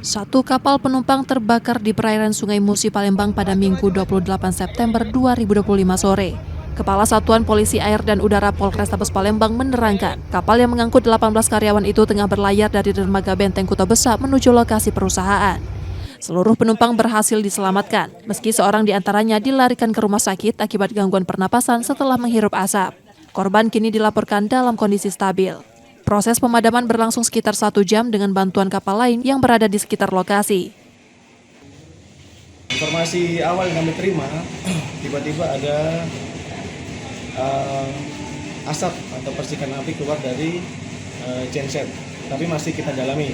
Satu kapal penumpang terbakar di perairan Sungai Musi, Palembang pada Minggu 28 September 2025 sore. Kepala Satuan Polisi Air dan Udara Polrestabes Palembang menerangkan, kapal yang mengangkut 18 karyawan itu tengah berlayar dari dermaga Benteng Kuta Besar menuju lokasi perusahaan. Seluruh penumpang berhasil diselamatkan, meski seorang di antaranya dilarikan ke rumah sakit akibat gangguan pernapasan setelah menghirup asap. Korban kini dilaporkan dalam kondisi stabil. Proses pemadaman berlangsung sekitar 1 jam dengan bantuan kapal lain yang berada di sekitar lokasi. Informasi awal yang kami terima, tiba-tiba ada asap atau percikan api keluar dari genset, tapi masih kita dalami.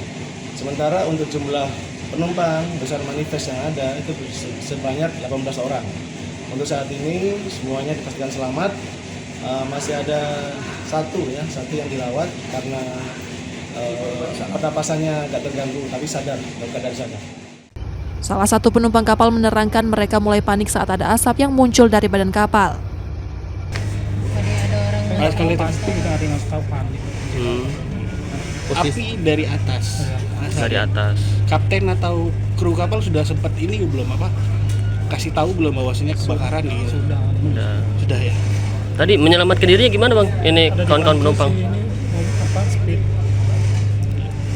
Sementara untuk jumlah penumpang besar manifest yang ada itu sebanyak 18 orang. Untuk saat ini semuanya dipastikan selamat. Masih ada satu yang dirawat karena pernapasannya agak terganggu, tapi sadar, dalam keadaan sadar. Salah satu penumpang kapal menerangkan mereka mulai panik saat ada asap yang muncul dari badan kapal. Sekali pasti kita ada yang tahu panik. Api dari atas. Dari atas. Kapten atau kru kapal sudah sempat ini belum kasih tahu belum bahwasanya kebakaran ini? Sudah ya. Tadi menyelamatkan dirinya gimana bang? Ini kawan-kawan penumpang.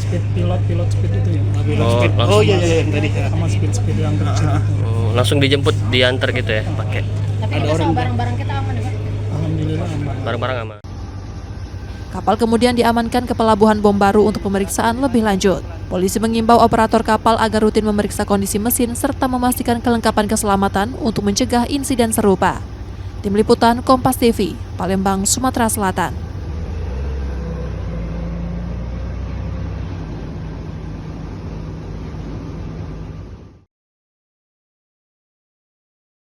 Speed pilot speed itu ya. Oh iya yang tadi. Sama speed yang kecil itu. Langsung dijemput, diantar gitu ya pakai. Tapi ada orang barang-barang kita aman ya, Pak? Alhamdulillah aman. Barang-barang aman. Kapal kemudian diamankan ke Pelabuhan Bom Baru untuk pemeriksaan lebih lanjut. Polisi mengimbau operator kapal agar rutin memeriksa kondisi mesin serta memastikan kelengkapan keselamatan untuk mencegah insiden serupa. Tim Liputan Kompas TV, Palembang, Sumatera Selatan.